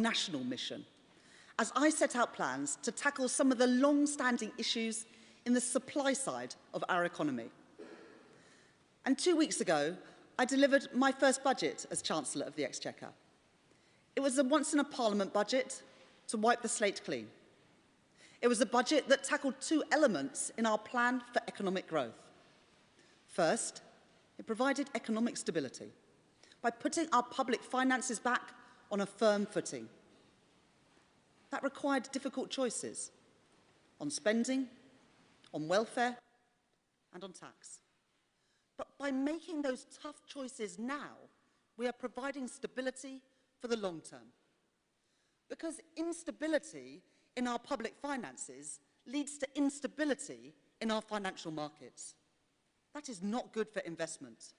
national mission, as I set out plans to tackle some of the long-standing issues in the supply side of our economy. And 2 weeks ago, I delivered my first budget as Chancellor of the Exchequer. It was a once-in-a-Parliament budget to wipe the slate clean. It was a budget that tackled two elements in our plan for economic growth. First, it provided economic stability by putting our public finances back on a firm footing. That required difficult choices on spending, on welfare, and on tax. But by making those tough choices now, we are providing stability for the long term. Because instability in our public finances leads to instability in our financial markets. That is not good for investment.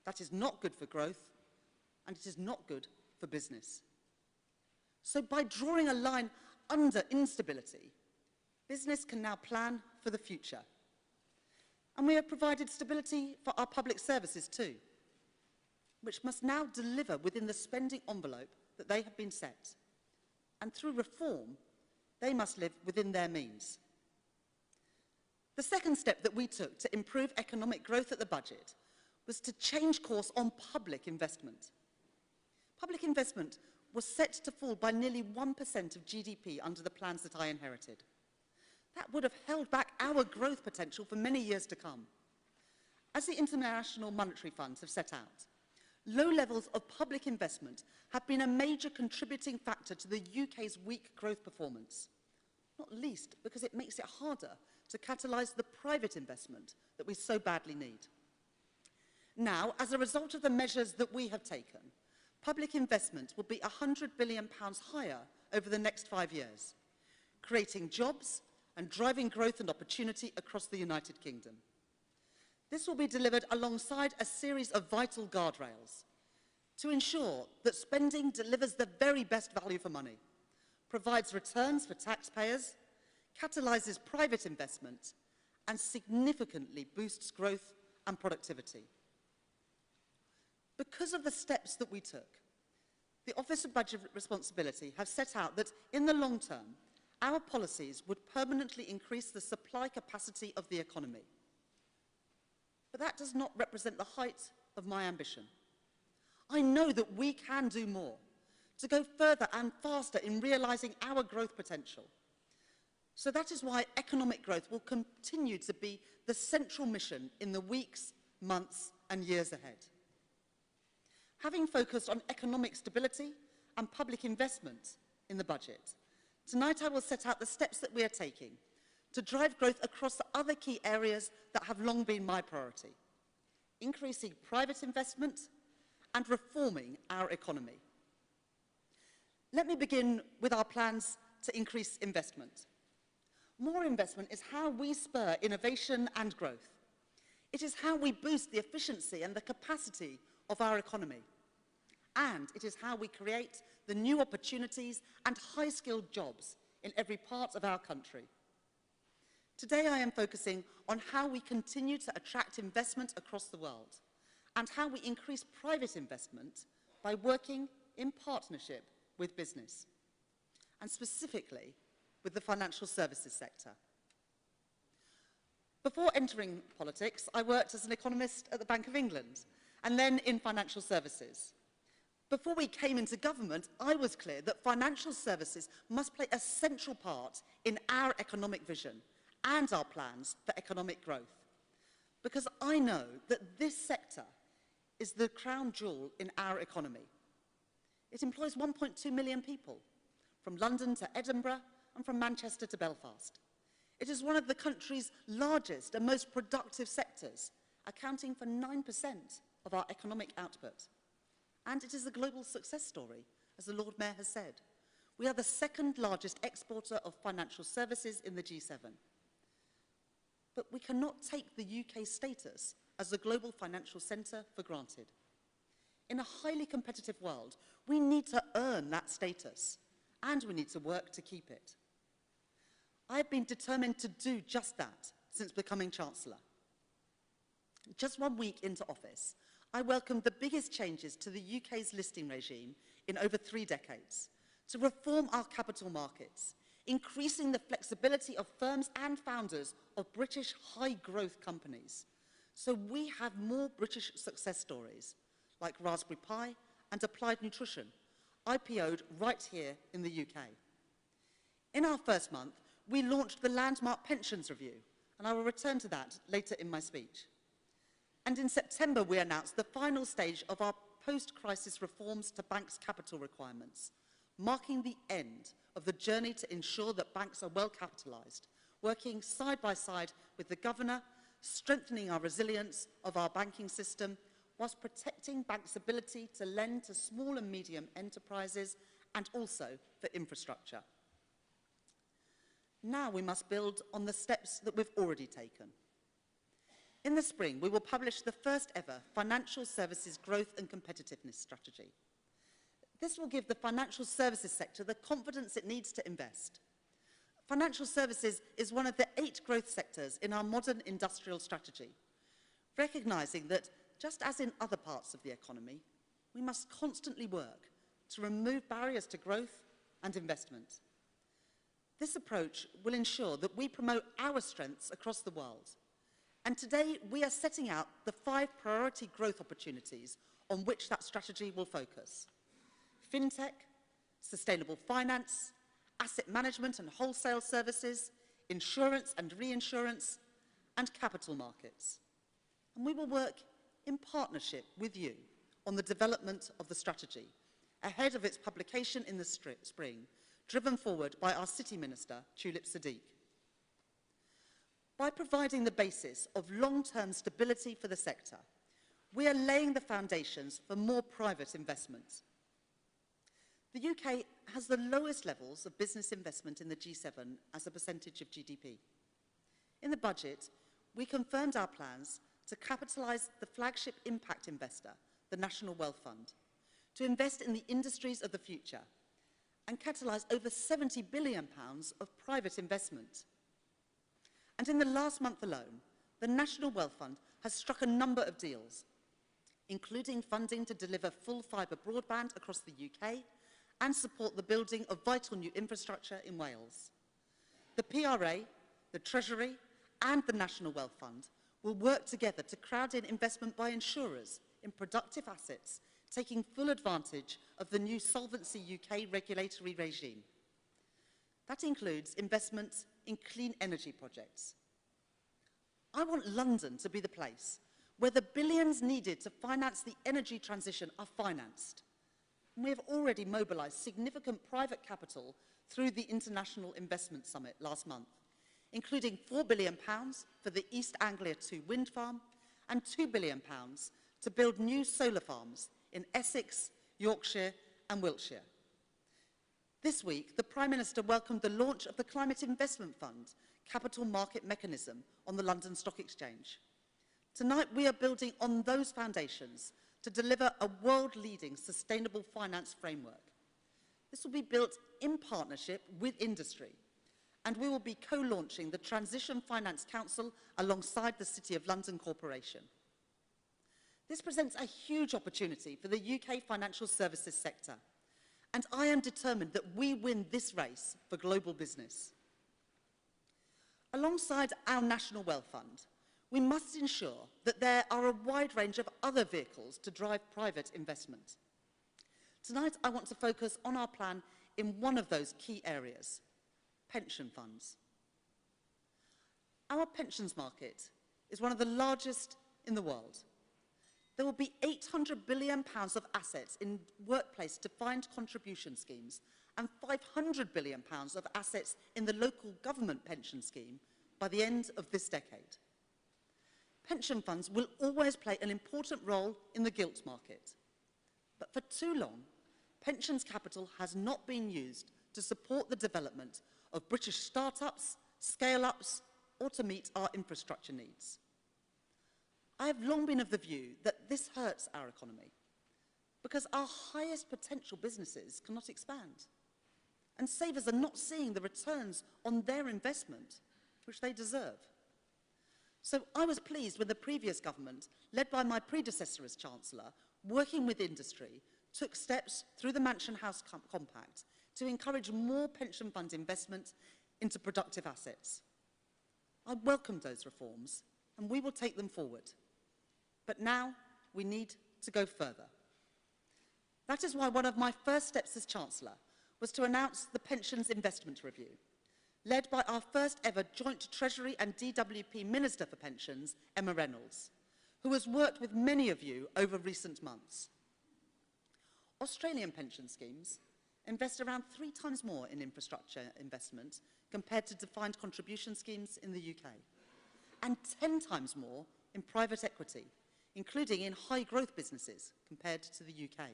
That is not good for growth, and it is not good for business. So by drawing a line under instability, business can now plan for the future. And we have provided stability for our public services too, which must now deliver within the spending envelope that they have been set. And through reform, they must live within their means. The second step that we took to improve economic growth at the budget was to change course on public investment. Public investment was set to fall by nearly 1% of GDP under the plans that I inherited. That would have held back our growth potential for many years to come. As the International Monetary Funds have set out, low levels of public investment have been a major contributing factor to the UK's weak growth performance, not least because it makes it harder to catalyse the private investment that we so badly need. Now, as a result of the measures that we have taken, public investment will be £100 billion higher over the next 5 years, creating jobs and driving growth and opportunity across the United Kingdom. This will be delivered alongside a series of vital guardrails to ensure that spending delivers the very best value for money, provides returns for taxpayers, catalyses private investment, and significantly boosts growth and productivity. Because of the steps that we took, the Office of Budget Responsibility have set out that in the long term, our policies would permanently increase the supply capacity of the economy. But that does not represent the height of my ambition. I know that we can do more, to go further and faster in realising our growth potential. So that is why economic growth will continue to be the central mission in the weeks, months, and years ahead. Having focused on economic stability and public investment in the budget, tonight I will set out the steps that we are taking to drive growth across the other key areas that have long been my priority: increasing private investment and reforming our economy. Let me begin with our plans to increase investment. More investment is how we spur innovation and growth. It is how we boost the efficiency and the capacity of our economy. And it is how we create the new opportunities and high-skilled jobs in every part of our country. Today I am focusing on how we continue to attract investment across the world and how we increase private investment by working in partnership with business, and specifically with the financial services sector. Before entering politics, I worked as an economist at the Bank of England and then in financial services. Before we came into government, I was clear that financial services must play a central part in our economic vision and our plans for economic growth, because I know that this sector is the crown jewel in our economy. It employs 1.2 million people, from London to Edinburgh and from Manchester to Belfast. It is one of the country's largest and most productive sectors, accounting for 9% of our economic output. And it is a global success story, as the Lord Mayor has said. We are the second largest exporter of financial services in the G7. But we cannot take the UK's status as a global financial centre for granted. In a highly competitive world, we need to earn that status, and we need to work to keep it. I have been determined to do just that since becoming Chancellor. Just 1 week into office, I welcomed the biggest changes to the UK's listing regime in over 3 decades, to reform our capital markets, increasing the flexibility of firms and founders of British high-growth companies, so we have more British success stories like Raspberry Pi and Applied Nutrition, IPO'd right here in the UK. In our first month, we launched the landmark Pensions Review, and I will return to that later in my speech. And in September, we announced the final stage of our post-crisis reforms to banks' capital requirements, marking the end of the journey to ensure that banks are well capitalised, working side by side with the governor, strengthening our resilience of our banking system, whilst protecting banks' ability to lend to small and medium enterprises and also for infrastructure. Now we must build on the steps that we've already taken. In the spring, we will publish the first ever Financial Services Growth and Competitiveness Strategy. This will give the financial services sector the confidence it needs to invest. Financial services is one of the 8 growth sectors in our modern industrial strategy, recognising that, just as in other parts of the economy, we must constantly work to remove barriers to growth and investment. This approach will ensure that we promote our strengths across the world. And today, we are setting out the 5 priority growth opportunities on which that strategy will focus: fintech, sustainable finance, asset management and wholesale services, insurance and reinsurance, and capital markets. And we will work in partnership with you on the development of the strategy ahead of its publication in the spring, driven forward by our City Minister, Tulip Siddiq. By providing the basis of long-term stability for the sector, we are laying the foundations for more private investment. The UK has the lowest levels of business investment in the G7 as a percentage of GDP. In the budget, we confirmed our plans to capitalise the flagship impact investor, the National Wealth Fund, to invest in the industries of the future and catalyse over £70 billion of private investment. And in the last month alone, the National Wealth Fund has struck a number of deals, including funding to deliver full fibre broadband across the UK and support the building of vital new infrastructure in Wales. The PRA, the Treasury and the National Wealth Fund will work together to crowd in investment by insurers in productive assets, taking full advantage of the new Solvency UK regulatory regime. That includes investment in clean energy projects. I want London to be the place where the billions needed to finance the energy transition are financed. And we have already mobilised significant private capital through the International Investment Summit last month, including £4 billion for the East Anglia 2 wind farm and £2 billion to build new solar farms in Essex, Yorkshire and Wiltshire. This week, the Prime Minister welcomed the launch of the Climate Investment Fund capital market mechanism on the London Stock Exchange. Tonight, we are building on those foundations to deliver a world-leading sustainable finance framework. This will be built in partnership with industry, and we will be co-launching the Transition Finance Council alongside the City of London Corporation. This presents a huge opportunity for the UK financial services sector, and I am determined that we win this race for global business. Alongside our National Wealth Fund, we must ensure that there are a wide range of other vehicles to drive private investment. Tonight, I want to focus on our plan in one of those key areas: pension funds. Our pensions market is one of the largest in the world. There will be £800 billion of assets in workplace defined contribution schemes and £500 billion of assets in the local government pension scheme by the end of this decade. Pension funds will always play an important role in the gilt market. But for too long, pensions capital has not been used to support the development of British start-ups, scale-ups, or to meet our infrastructure needs. I have long been of the view that this hurts our economy because our highest potential businesses cannot expand, and savers are not seeing the returns on their investment which they deserve. So I was pleased when the previous government, led by my predecessor as Chancellor, working with industry, took steps through the Mansion House Compact to encourage more pension fund investment into productive assets. I welcome those reforms, and we will take them forward. But now we need to go further. That is why one of my first steps as Chancellor was to announce the Pensions Investment Review, led by our first ever joint Treasury and DWP Minister for Pensions, Emma Reynolds, who has worked with many of you over recent months. Australian pension schemes invest around 3 times more in infrastructure investment compared to defined contribution schemes in the UK, and 10 times more in private equity, including in high-growth businesses compared to the UK.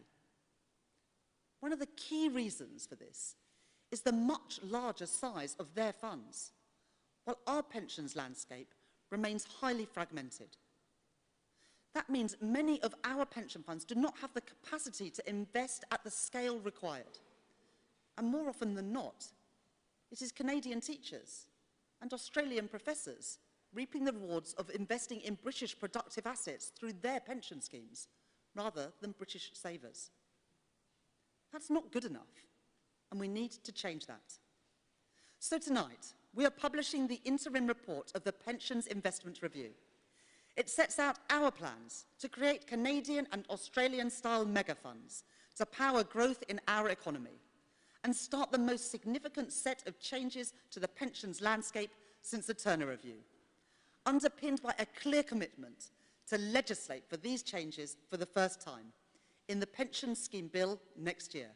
One of the key reasons for this is the much larger size of their funds, while our pensions landscape remains highly fragmented. That means many of our pension funds do not have the capacity to invest at the scale required. And more often than not, it is Canadian teachers and Australian professors reaping the rewards of investing in British productive assets through their pension schemes, rather than British savers. That's not good enough, and we need to change that. So tonight, we are publishing the interim report of the Pensions Investment Review. It sets out our plans to create Canadian and Australian-style mega funds to power growth in our economy and start the most significant set of changes to the pensions landscape since the Turner Review, underpinned by a clear commitment to legislate for these changes for the first time in the Pension Scheme Bill next year.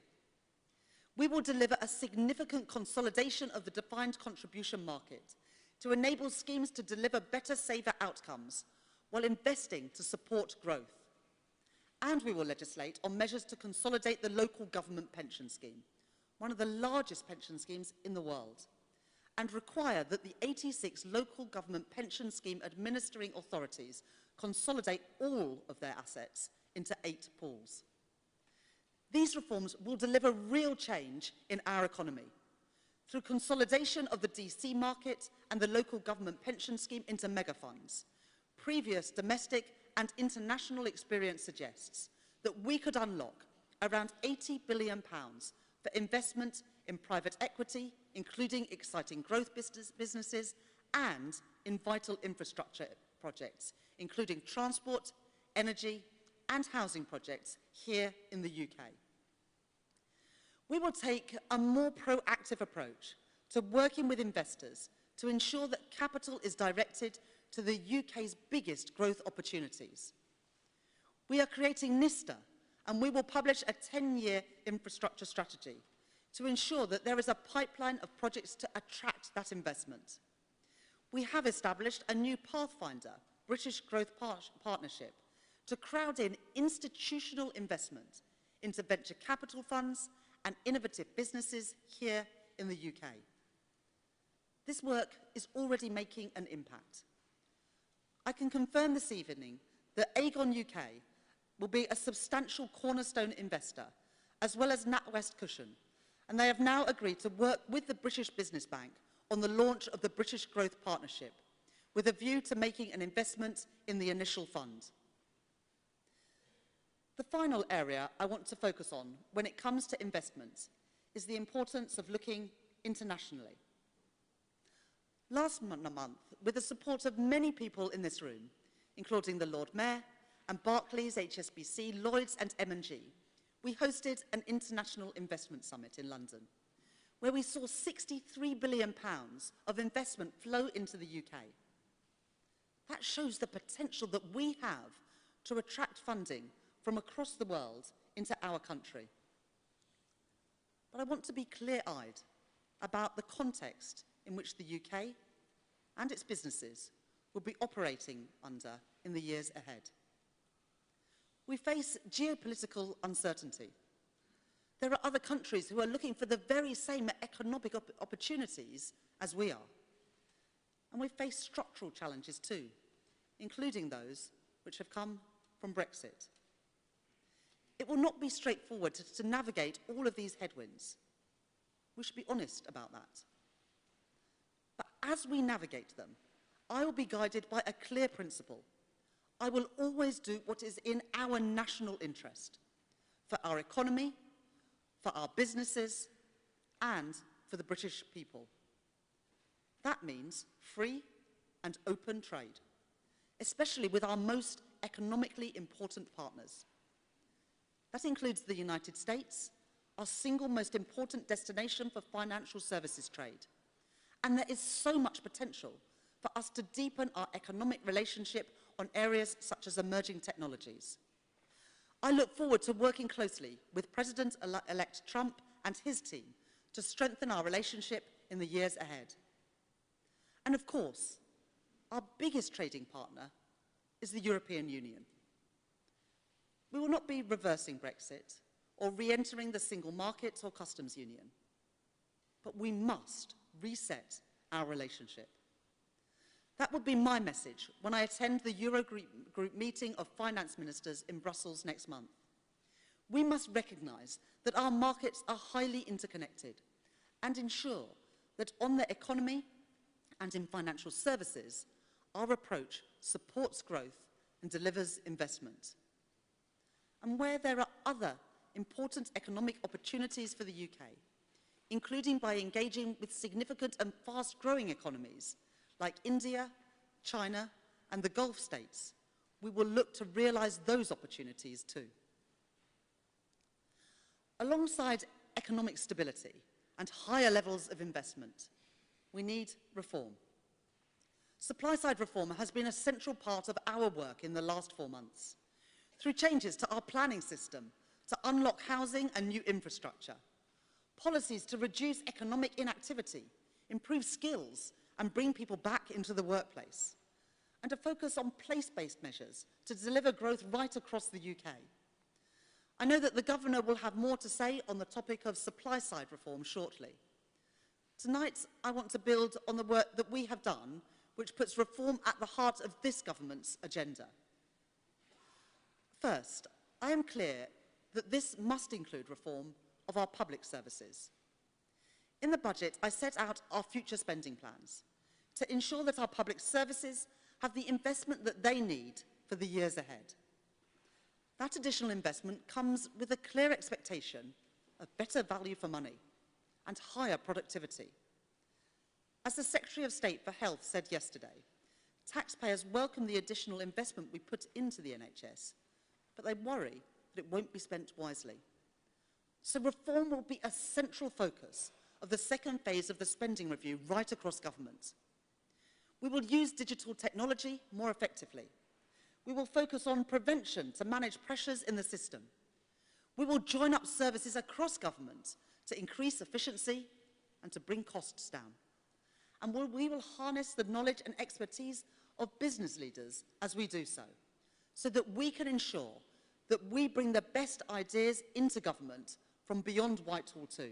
We will deliver a significant consolidation of the defined contribution market to enable schemes to deliver better saver outcomes while investing to support growth. And we will legislate on measures to consolidate the local government pension scheme, one of the largest pension schemes in the world, and require that the 86 local government pension scheme administering authorities consolidate all of their assets into 8 pools. These reforms will deliver real change in our economy through consolidation of the DC market and the local government pension scheme into mega funds. Previous domestic and international experience suggests that we could unlock around £80 billion for investment in private equity, including exciting growth businesses, and in vital infrastructure projects, including transport, energy, and housing projects here in the UK. We will take a more proactive approach to working with investors to ensure that capital is directed to the UK's biggest growth opportunities. We are creating NISTA, and we will publish a 10-year infrastructure strategy to ensure that there is a pipeline of projects to attract that investment. We have established a new Pathfinder British Growth Partnership to crowd in institutional investment into venture capital funds and innovative businesses here in the UK. This work is already making an impact. I can confirm this evening that Aegon UK will be a substantial cornerstone investor, as well as NatWest Cushion, and they have now agreed to work with the British Business Bank on the launch of the British Growth Partnership, with a view to making an investment in the initial fund. The final area I want to focus on when it comes to investment is the importance of looking internationally. Last month, with the support of many people in this room, including the Lord Mayor and Barclays, HSBC, Lloyds and M&G, we hosted an international investment summit in London, where we saw £63 billion of investment flow into the UK. That shows the potential that we have to attract funding from across the world into our country. But I want to be clear-eyed about the context in which the UK and its businesses will be operating under in the years ahead. We face geopolitical uncertainty. There are other countries who are looking for the very same economic opportunities as we are. And we face structural challenges too, including those which have come from Brexit. It will not be straightforward to navigate all of these headwinds. We should be honest about that. But as we navigate them, I will be guided by a clear principle. I will always do what is in our national interest, for our economy, for our businesses, and for the British people. That means free and open trade, especially with our most economically important partners. That includes the United States, our single most important destination for financial services trade. And there is so much potential for us to deepen our economic relationship on areas such as emerging technologies. I look forward to working closely with President-elect Trump and his team to strengthen our relationship in the years ahead. And of course, our biggest trading partner is the European Union. We will not be reversing Brexit or re-entering the single market or customs union, but we must reset our relationship. That would be my message when I attend the Eurogroup meeting of finance ministers in Brussels next month. We must recognise that our markets are highly interconnected and ensure that on the economy and in financial services, our approach supports growth and delivers investment. And where there are other important economic opportunities for the UK, including by engaging with significant and fast-growing economies like India, China, and the Gulf states, we will look to realise those opportunities too. Alongside economic stability and higher levels of investment, we need reform. Supply-side reform has been a central part of our work in the last 4 months, through changes to our planning system to unlock housing and new infrastructure, policies to reduce economic inactivity, improve skills, and bring people back into the workplace, and a focus on place-based measures to deliver growth right across the UK. I know that the Governor will have more to say on the topic of supply-side reform shortly. Tonight, I want to build on the work that we have done, which puts reform at the heart of this government's agenda. First, I am clear that this must include reform of our public services. In the budget, I set out our future spending plans to ensure that our public services have the investment that they need for the years ahead. That additional investment comes with a clear expectation of better value for money and higher productivity. As the Secretary of State for Health said yesterday, taxpayers welcome the additional investment we put into the NHS, but they worry that it won't be spent wisely. So reform will be a central focus of the second phase of the spending review right across government. We will use digital technology more effectively. We will focus on prevention to manage pressures in the system. We will join up services across government to increase efficiency and to bring costs down. And we will harness the knowledge and expertise of business leaders as we do so, so that we can ensure that we bring the best ideas into government from beyond Whitehall too.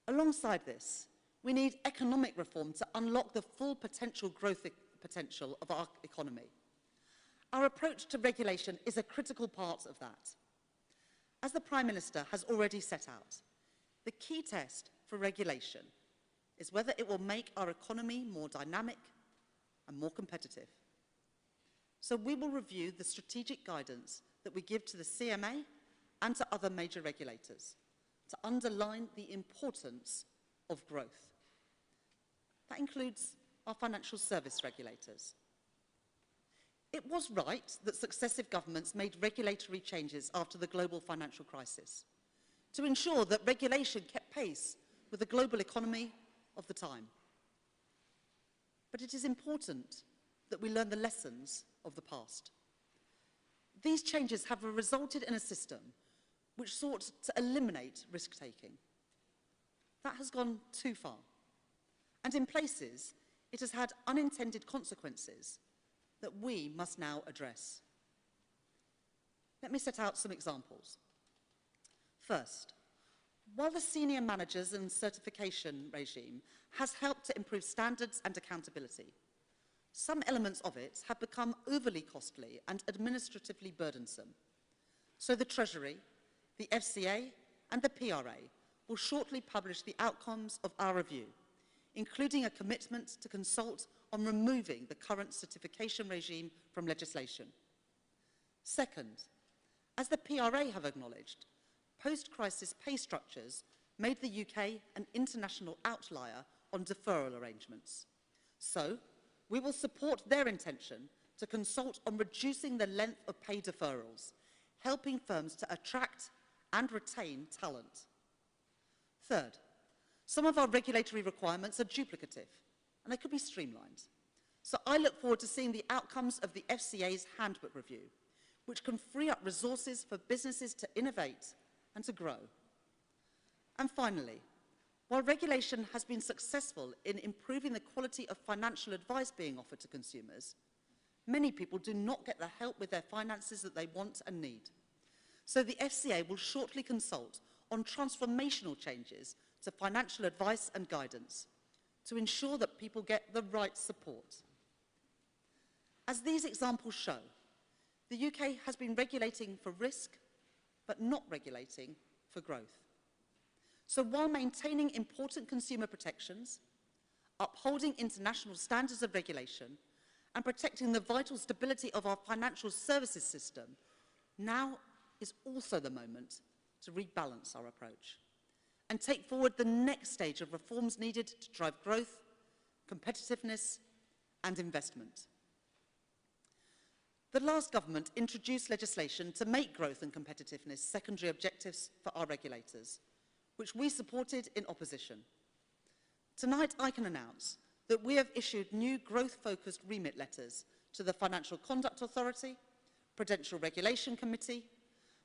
Alongside this, we need economic reform to unlock the full growth potential of our economy. Our approach to regulation is a critical part of that. As the Prime Minister has already set out, the key test for regulation is whether it will make our economy more dynamic and more competitive. So we will review the strategic guidance that we give to the CMA and to other major regulators to underline the importance of growth. That includes our financial service regulators. It was right that successive governments made regulatory changes after the global financial crisis to ensure that regulation kept pace with the global economy of the time. But it is important that we learn the lessons of the past. These changes have resulted in a system which sought to eliminate risk-taking. That has gone too far. And in places, it has had unintended consequences that we must now address. Let me set out some examples. First, while the senior managers and certification regime has helped to improve standards and accountability, some elements of it have become overly costly and administratively burdensome. So the Treasury, the FCA, and the PRA will shortly publish the outcomes of our review, including a commitment to consult on removing the current certification regime from legislation. Second, as the PRA have acknowledged, post-crisis pay structures made the UK an international outlier on deferral arrangements. So, we will support their intention to consult on reducing the length of pay deferrals, helping firms to attract and retain talent. Third, some of our regulatory requirements are duplicative and they could be streamlined. So I look forward to seeing the outcomes of the FCA's handbook review, which can free up resources for businesses to innovate and to grow. And finally, while regulation has been successful in improving the quality of financial advice being offered to consumers, many people do not get the help with their finances that they want and need. So the FCA will shortly consult on transformational changes to financial advice and guidance to ensure that people get the right support. As these examples show, the UK has been regulating for risk, but not regulating for growth. So while maintaining important consumer protections, upholding international standards of regulation, and protecting the vital stability of our financial services system, now is also the moment to rebalance our approach and take forward the next stage of reforms needed to drive growth, competitiveness, and investment. The last government introduced legislation to make growth and competitiveness secondary objectives for our regulators, which we supported in opposition. Tonight, I can announce that we have issued new growth-focused remit letters to the Financial Conduct Authority, Prudential Regulation Committee,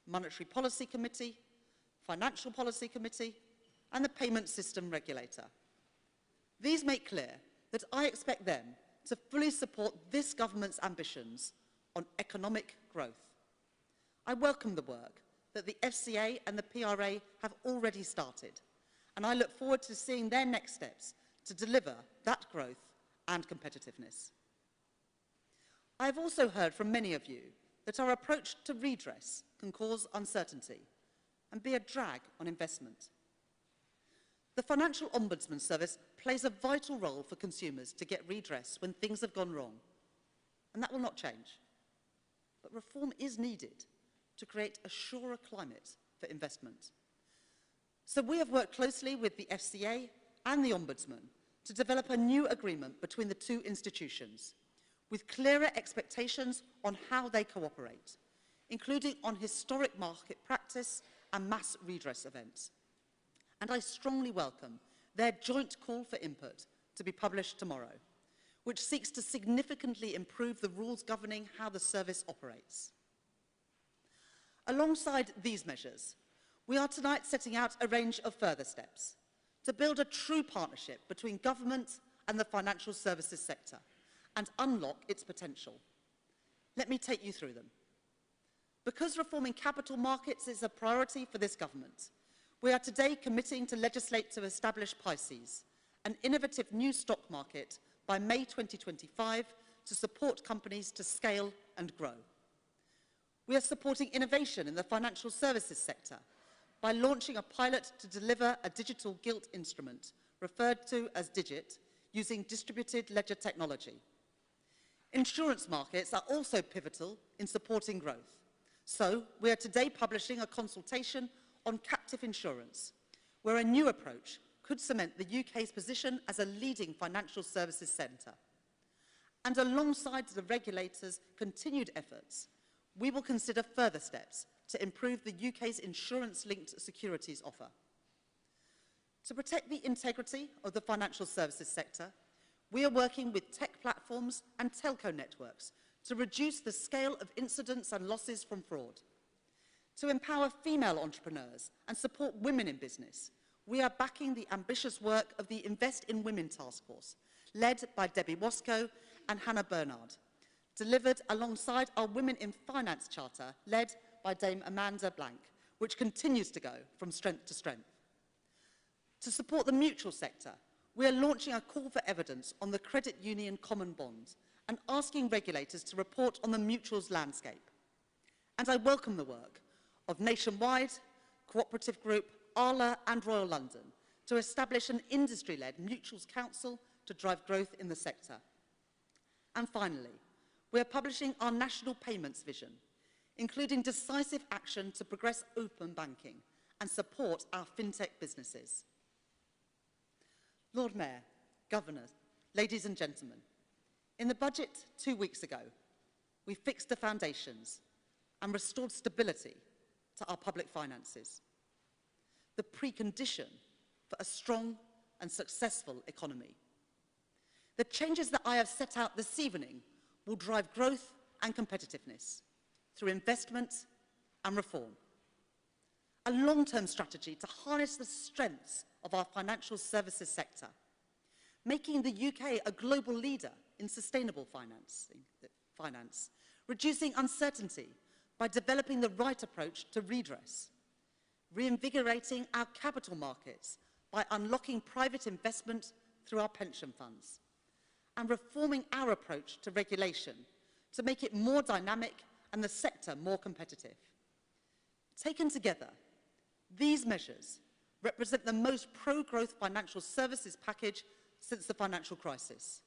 Monetary Policy Committee, Financial Policy Committee, and the Payment System Regulator. These make clear that I expect them to fully support this government's ambitions on economic growth. I welcome the work that the FCA and the PRA have already started, and I look forward to seeing their next steps to deliver that growth and competitiveness. I have also heard from many of you that our approach to redress can cause uncertainty and be a drag on investment. The Financial Ombudsman Service plays a vital role for consumers to get redress when things have gone wrong, and that will not change. But reform is needed to create a surer climate for investment. So we have worked closely with the FCA and the Ombudsman to develop a new agreement between the two institutions, with clearer expectations on how they cooperate, including on historic market practice and mass redress events. And I strongly welcome their joint call for input to be published tomorrow, which seeks to significantly improve the rules governing how the service operates. Alongside these measures, we are tonight setting out a range of further steps to build a true partnership between government and the financial services sector and unlock its potential. Let me take you through them. Because reforming capital markets is a priority for this government, we are today committing to legislate to establish PICES, an innovative new stock market, by May 2025 to support companies to scale and grow. We are supporting innovation in the financial services sector by launching a pilot to deliver a digital gilt instrument, referred to as Digit, using distributed ledger technology. Insurance markets are also pivotal in supporting growth. So, we are today publishing a consultation on captive insurance, where a new approach could cement the UK's position as a leading financial services centre. And alongside the regulators' continued efforts, we will consider further steps to improve the UK's insurance-linked securities offer. To protect the integrity of the financial services sector, we are working with tech platforms and telco networks to reduce the scale of incidents and losses from fraud. To empower female entrepreneurs and support women in business, we are backing the ambitious work of the Invest in Women Task Force, led by Debbie Wasco and Hannah Bernard, delivered alongside our Women in Finance Charter, led by Dame Amanda Blank, which continues to go from strength to strength. To support the mutual sector, we are launching a call for evidence on the credit union common bond and asking regulators to report on the mutuals landscape. And I welcome the work of Nationwide, Cooperative Group, Arla and Royal London to establish an industry-led mutuals council to drive growth in the sector. And finally, we are publishing our national payments vision, including decisive action to progress open banking and support our fintech businesses. Lord Mayor, Governor, ladies and gentlemen, in the budget 2 weeks ago, we fixed the foundations and restored stability to our public finances, the precondition for a strong and successful economy. The changes that I have set out this evening will drive growth and competitiveness through investment and reform. A long-term strategy to harness the strengths of our financial services sector, making the UK a global leader in sustainable finance, reducing uncertainty by developing the right approach to redress, reinvigorating our capital markets by unlocking private investment through our pension funds, and reforming our approach to regulation to make it more dynamic and the sector more competitive. Taken together, these measures represent the most pro-growth financial services package since the financial crisis,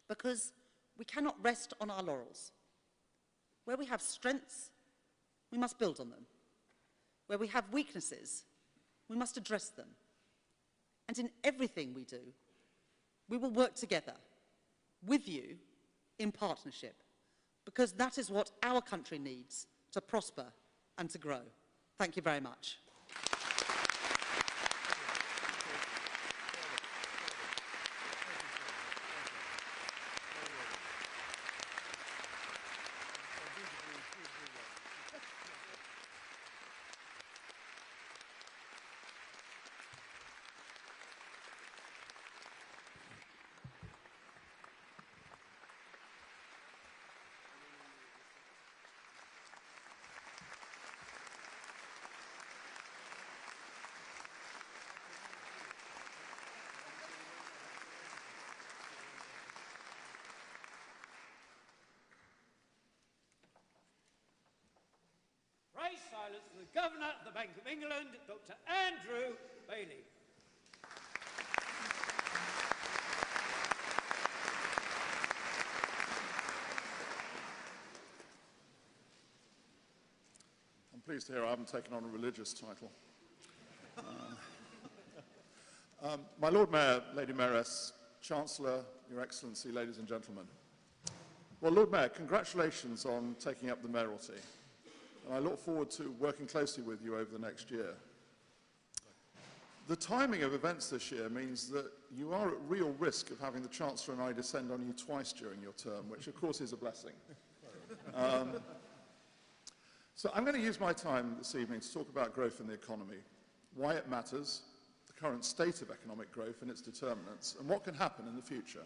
because we cannot rest on our laurels. Where we have strengths, we must build on them. Where we have weaknesses, we must address them. And in everything we do, we will work together, with you, in partnership, because that is what our country needs to prosper and to grow. Thank you very much. Silence for the Governor of the Bank of England, Dr. Andrew Bailey. I'm pleased to hear I haven't taken on a religious title. My Lord Mayor, Lady Mayoress, Chancellor, Your Excellency, ladies and gentlemen. Well, Lord Mayor, congratulations on taking up the mayoralty. And I look forward to working closely with you over the next year. The timing of events this year means that you are at real risk of having the Chancellor and I descend on you twice during your term, which of course is a blessing. So I'm going to use my time this evening to talk about growth in the economy, why it matters, the current state of economic growth and its determinants, and what can happen in the future.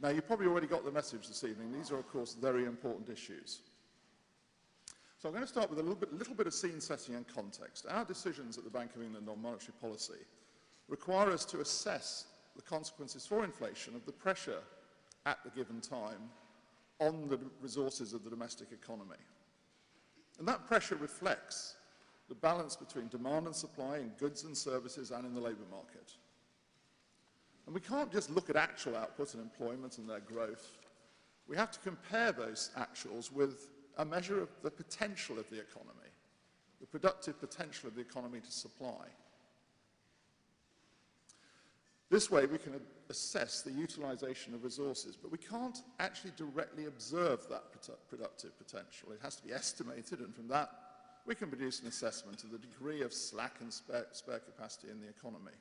Now, you've probably already got the message this evening. These are, of course, very important issues. So I'm going to start with a little bit of scene setting and context. Our decisions at the Bank of England on monetary policy require us to assess the consequences for inflation of the pressure at the given time on the resources of the domestic economy. And that pressure reflects the balance between demand and supply in goods and services and in the labour market. And we can't just look at actual output and employment and their growth. We have to compare those actuals with a measure of the potential of the economy, the productive potential of the economy to supply. This way we can assess the utilisation of resources, but we can't actually directly observe that productive potential. It has to be estimated, and from that we can produce an assessment of the degree of slack and spare capacity in the economy.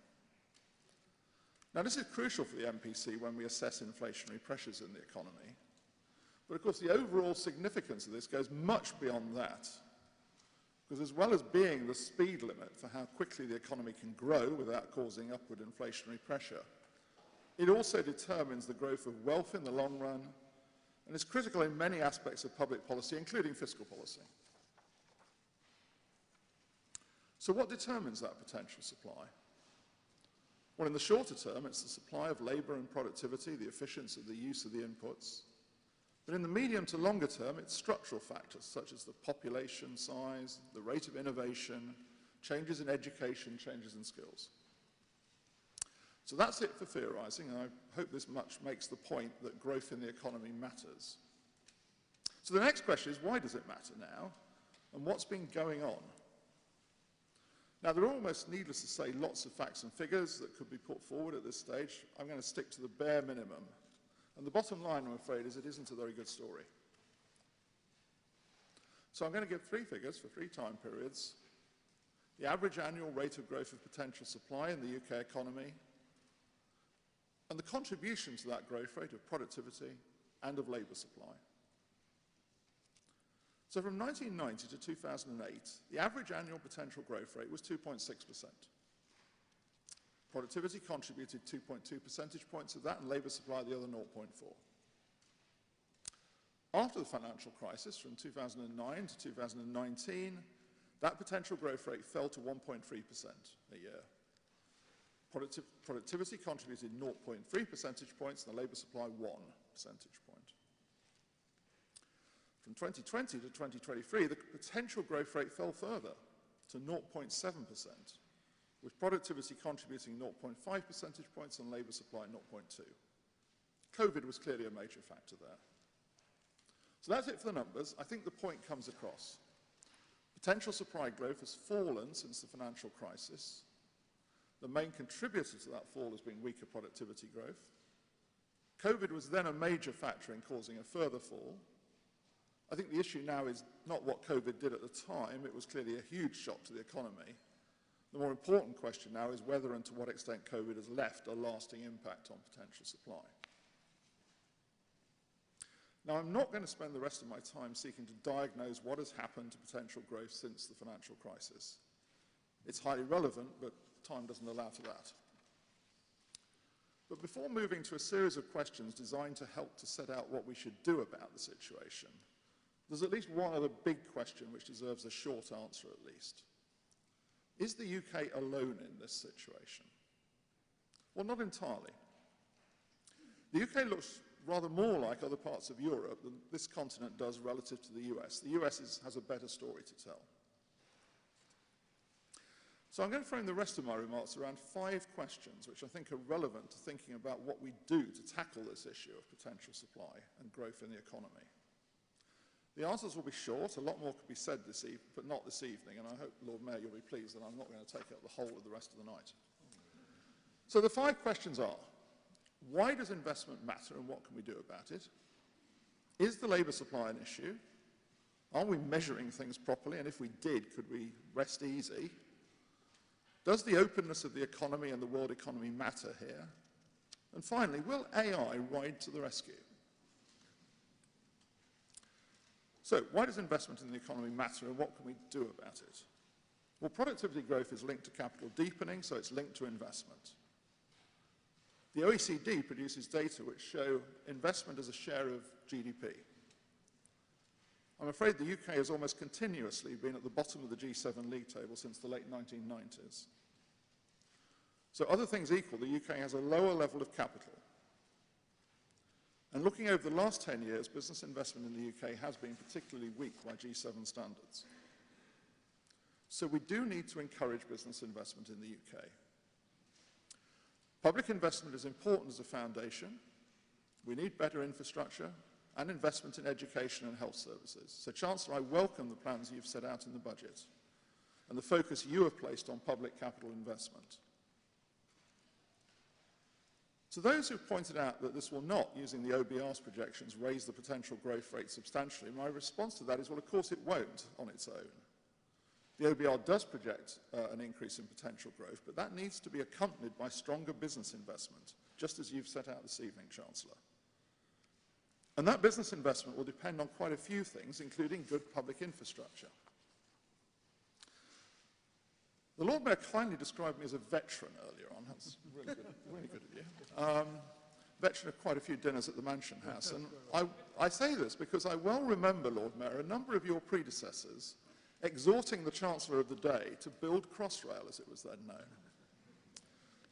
Now, this is crucial for the MPC when we assess inflationary pressures in the economy. But of course, the overall significance of this goes much beyond that. Because as well as being the speed limit for how quickly the economy can grow without causing upward inflationary pressure, it also determines the growth of wealth in the long run and is critical in many aspects of public policy, including fiscal policy. So what determines that potential supply? Well, in the shorter term, it's the supply of labour and productivity, the efficiency of the use of the inputs. But in the medium to longer term, it's structural factors such as the population size, the rate of innovation, changes in education, changes in skills. So that's it for theorising, and I hope this much makes the point that growth in the economy matters. So the next question is, why does it matter now? And what's been going on? Now, there are almost, needless to say, lots of facts and figures that could be put forward at this stage. I'm going to stick to the bare minimum. And the bottom line, I'm afraid, is it isn't a very good story. So I'm going to give three figures for 3 time periods: the average annual rate of growth of potential supply in the UK economy, and the contribution to that growth rate of productivity and of labour supply. So from 1990 to 2008, the average annual potential growth rate was 2.6%. Productivity contributed 2.2 percentage points of that, and labour supply the other 0.4. After the financial crisis, from 2009 to 2019, that potential growth rate fell to 1.3% a year. Productivity contributed 0.3 percentage points, and the labour supply 1 percentage point. From 2020 to 2023, the potential growth rate fell further to 0.7%, with productivity contributing 0.5 percentage points and labour supply 0.2. COVID was clearly a major factor there. So that's it for the numbers. I think the point comes across. Potential supply growth has fallen since the financial crisis. The main contributor to that fall has been weaker productivity growth. COVID was then a major factor in causing a further fall. I think the issue now is not what COVID did at the time. It was clearly a huge shock to the economy. The more important question now is whether and to what extent COVID has left a lasting impact on potential supply. Now, I'm not going to spend the rest of my time seeking to diagnose what has happened to potential growth since the financial crisis. It's highly relevant, but time doesn't allow for that. But before moving to a series of questions designed to help to set out what we should do about the situation, there's at least one other big question which deserves a short answer at least. Is the UK alone in this situation? Well, not entirely. The UK looks rather more like other parts of Europe than this continent does relative to the US. The US has a better story to tell. So I'm going to frame the rest of my remarks around 5 questions which I think are relevant to thinking about what we do to tackle this issue of potential supply and growth in the economy. The answers will be short. A lot more could be said this evening, but not this evening, and I hope, Lord Mayor, you'll be pleased that I'm not going to take up the whole of the rest of the night. So the 5 questions are: why does investment matter and what can we do about it? Is the labour supply an issue? Are we measuring things properly, and if we did, could we rest easy? Does the openness of the economy and the world economy matter here? And finally, will AI ride to the rescue? So, why does investment in the economy matter and what can we do about it? Well, productivity growth is linked to capital deepening, so it's linked to investment. The OECD produces data which show investment as a share of GDP. I'm afraid the UK has almost continuously been at the bottom of the G7 league table since the late 1990s. So other things equal, the UK has a lower level of capital. And looking over the last 10 years, business investment in the UK has been particularly weak by G7 standards. So we do need to encourage business investment in the UK. Public investment is important as a foundation. We need better infrastructure and investment in education and health services. So, Chancellor, I welcome the plans you've set out in the budget and the focus you have placed on public capital investment. To those who have pointed out that this will not, using the OBR's projections, raise the potential growth rate substantially, my response to that is, well, of course it won't on its own. The OBR does project an increase in potential growth, but that needs to be accompanied by stronger business investment, just as you've set out this evening, Chancellor. And that business investment will depend on quite a few things, including good public infrastructure. The Lord Mayor kindly described me as a veteran earlier on. That's really good of you. Veteran of quite a few dinners at the Mansion House. And I say this because I well remember, Lord Mayor, a number of your predecessors exhorting the Chancellor of the day to build Crossrail, as it was then known.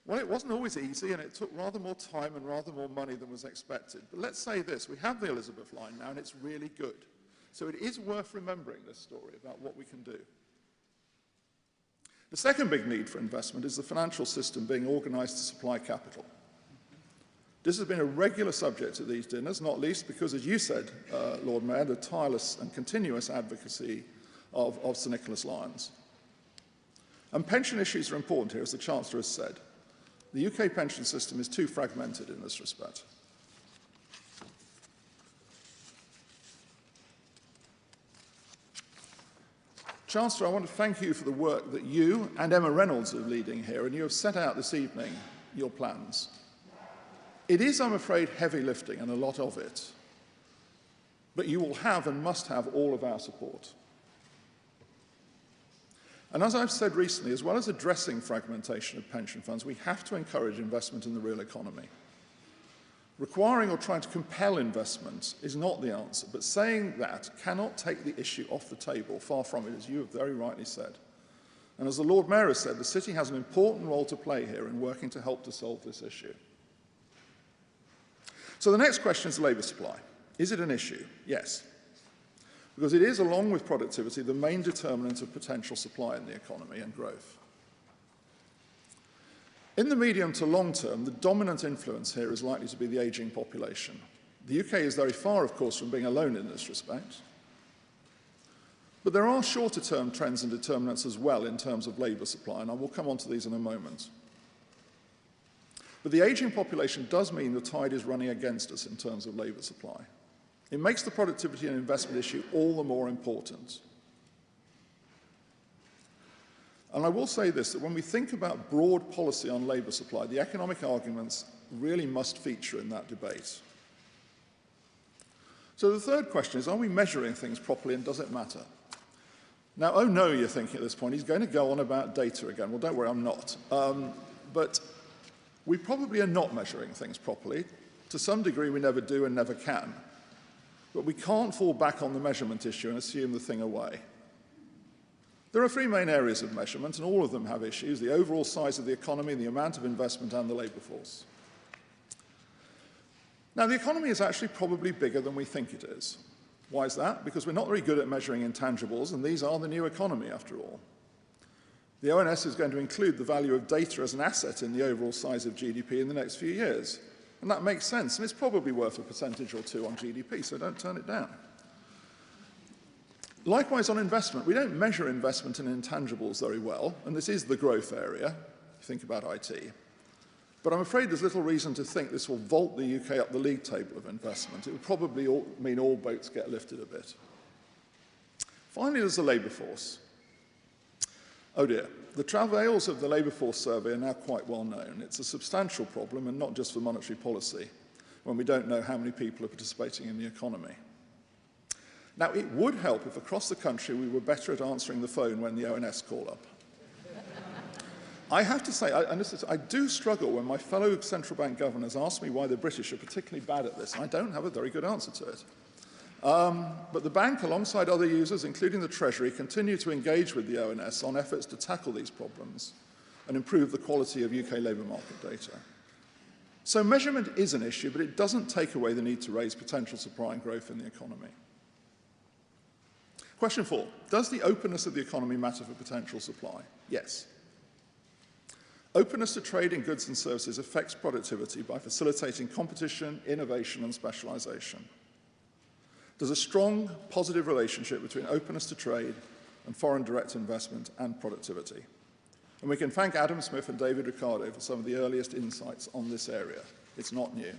Well, it wasn't always easy, and it took rather more time and rather more money than was expected. But let's say this, we have the Elizabeth line now, and it's really good. So it is worth remembering this story about what we can do. The second big need for investment is the financial system being organised to supply capital. This has been a regular subject at these dinners, not least because, as you said, Lord Mayor, the tireless and continuous advocacy of Sir Nicholas Lyons. And pension issues are important here, as the Chancellor has said. The UK pension system is too fragmented in this respect. Chancellor, I want to thank you for the work that you and Emma Reynolds are leading here, and you have set out this evening your plans. It is, I'm afraid, heavy lifting, and a lot of it. But you will have and must have all of our support. And as I've said recently, as well as addressing fragmentation of pension funds, we have to encourage investment in the real economy. Requiring or trying to compel investment is not the answer, but saying that cannot take the issue off the table, far from it, as you have very rightly said. And as the Lord Mayor has said, the City has an important role to play here in working to help to solve this issue. So the next question is labour supply. Is it an issue? Yes. Because it is, along with productivity, the main determinant of potential supply in the economy and growth. In the medium to long term, the dominant influence here is likely to be the ageing population. The UK is very far, of course, from being alone in this respect. But there are shorter-term trends and determinants as well in terms of labour supply, and I will come on to these in a moment. But the ageing population does mean the tide is running against us in terms of labour supply. It makes the productivity and investment issue all the more important. And I will say this, that when we think about broad policy on labour supply, the economic arguments really must feature in that debate. So the third question is, are we measuring things properly and does it matter? Now, oh no, you're thinking at this point, he's going to go on about data again. Well, don't worry, I'm not. But we probably are not measuring things properly. To some degree, we never do and never can. But we can't fall back on the measurement issue and assume the thing away. There are three main areas of measurement, and all of them have issues: the overall size of the economy, the amount of investment, and the labour force. Now, the economy is actually probably bigger than we think it is. Why is that? Because we're not very good at measuring intangibles, and these are the new economy, after all. The ONS is going to include the value of data as an asset in the overall size of GDP in the next few years. And that makes sense, and it's probably worth a percentage or two on GDP, so don't turn it down. Likewise, on investment, we don't measure investment in intangibles very well, and this is the growth area, if you think about IT. But I'm afraid there's little reason to think this will vault the UK up the league table of investment. It would probably mean all boats get lifted a bit. Finally, there's the labour force. Oh dear, the travails of the labour force survey are now quite well known. It's a substantial problem, and not just for monetary policy, when we don't know how many people are participating in the economy. Now, it would help if across the country we were better at answering the phone when the ONS call up. I have to say, I do struggle when my fellow central bank governors ask me why the British are particularly bad at this. I don't have a very good answer to it. But the bank, alongside other users, including the Treasury, continue to engage with the ONS on efforts to tackle these problems and improve the quality of UK labour market data. So measurement is an issue, but it doesn't take away the need to raise potential supply and growth in the economy. Question 4, does the openness of the economy matter for potential supply? Yes. Openness to trade in goods and services affects productivity by facilitating competition, innovation, and specialisation. There's a strong, positive relationship between openness to trade and foreign direct investment and productivity. And we can thank Adam Smith and David Ricardo for some of the earliest insights on this area. It's not new.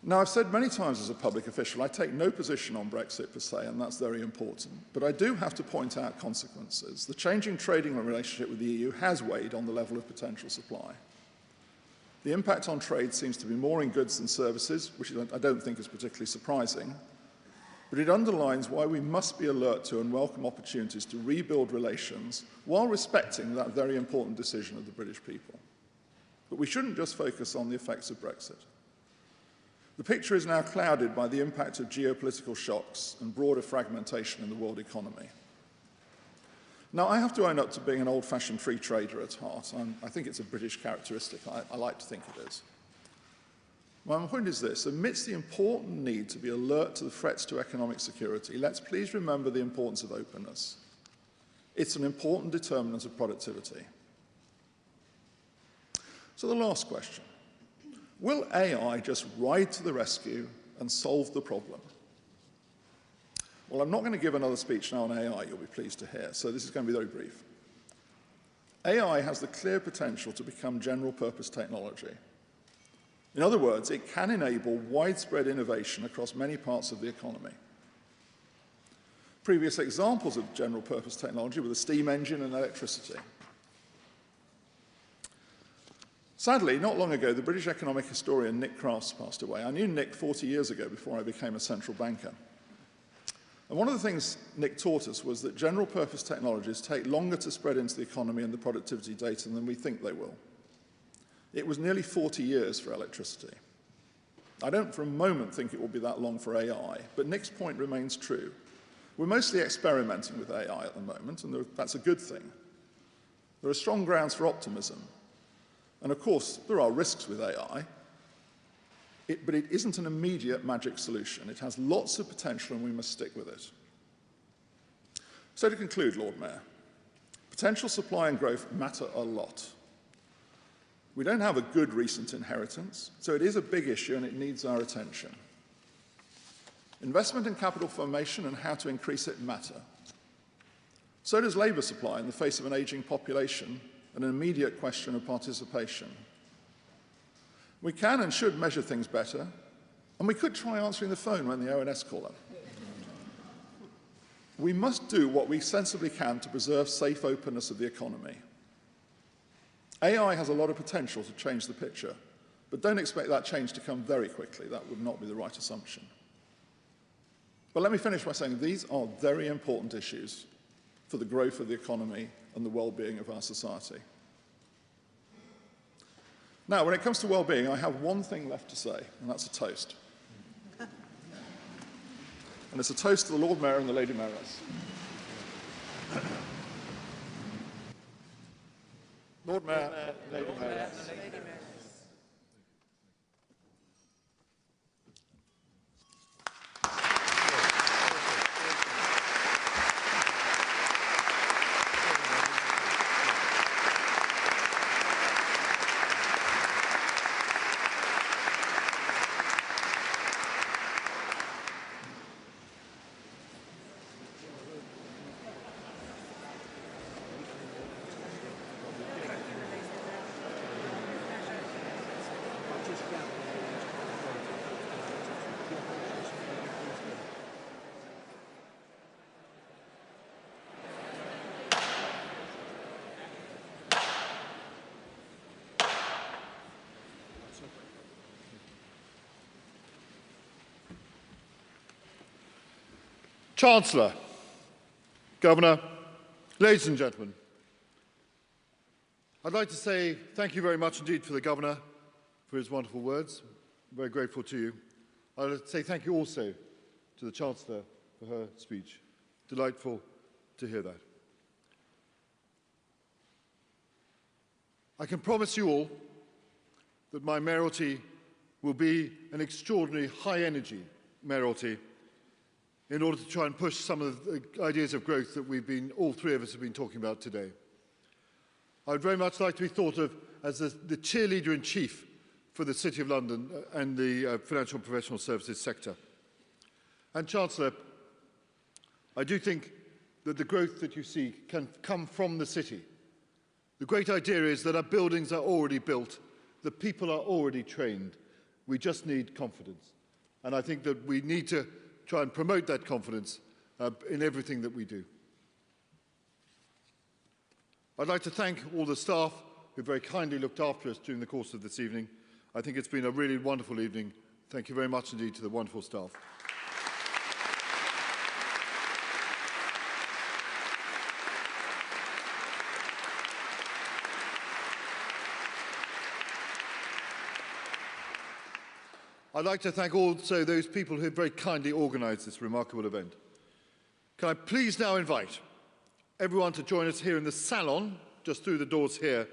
Now, I've said many times as a public official, I take no position on Brexit per se, and that's very important. But I do have to point out consequences. The changing trading relationship with the EU has weighed on the level of potential supply. The impact on trade seems to be more in goods than services, which I don't think is particularly surprising. But it underlines why we must be alert to and welcome opportunities to rebuild relations while respecting that very important decision of the British people. But we shouldn't just focus on the effects of Brexit. The picture is now clouded by the impact of geopolitical shocks and broader fragmentation in the world economy. Now, I have to own up to being an old-fashioned free trader at heart. I think it's a British characteristic. I like to think it is. My point is this: amidst the important need to be alert to the threats to economic security, let's please remember the importance of openness. It's an important determinant of productivity. So the last question. Will AI just ride to the rescue and solve the problem? Well, I'm not going to give another speech now on AI, you'll be pleased to hear, so this is going to be very brief. AI has the clear potential to become general-purpose technology. In other words, it can enable widespread innovation across many parts of the economy. Previous examples of general-purpose technology were the steam engine and electricity. Sadly, not long ago, the British economic historian Nick Crafts passed away. I knew Nick 40 years ago before I became a central banker. And one of the things Nick taught us was that general-purpose technologies take longer to spread into the economy and the productivity data than we think they will. It was nearly 40 years for electricity. I don't for a moment think it will be that long for AI, but Nick's point remains true. We're mostly experimenting with AI at the moment, and that's a good thing. There are strong grounds for optimism. And of course, there are risks with AI, but it isn't an immediate magic solution. It has lots of potential, and we must stick with it. So to conclude, Lord Mayor, potential supply and growth matter a lot. We don't have a good recent inheritance, so it is a big issue and it needs our attention. Investment in capital formation and how to increase it matter. So does labour supply in the face of an ageing population and an immediate question of participation. We can and should measure things better, and we could try answering the phone when the ONS call up. We must do what we sensibly can to preserve safe openness of the economy. AI has a lot of potential to change the picture, but don't expect that change to come very quickly. That would not be the right assumption. But let me finish by saying these are very important issues for the growth of the economy and the well-being of our society. Now, when it comes to well-being, I have one thing left to say, and that's a toast. And it's a toast to the Lord Mayor and the Lady Mayoress. Lord Mayor, Lady Mayoress. Chancellor, Governor, ladies and gentlemen, I'd like to say thank you very much indeed for the Governor for his wonderful words. I'm very grateful to you. I'd like to say thank you also to the Chancellor for her speech. Delightful to hear that. I can promise you all that my mayoralty will be an extraordinary high-energy mayoralty in order to try and push some of the ideas of growth that all three of us have been talking about today. I would very much like to be thought of as the cheerleader-in-chief for the City of London and the financial and professional services sector. And Chancellor, I do think that the growth that you see can come from the city. The great idea is that our buildings are already built, the people are already trained. We just need confidence. And I think that we need to try and promote that confidence in everything that we do. I'd like to thank all the staff who very kindly looked after us during the course of this evening. I think it's been a really wonderful evening. Thank you very much indeed to the wonderful staff. I'd like to thank also those people who have very kindly organised this remarkable event. Can I please now invite everyone to join us here in the salon, just through the doors here,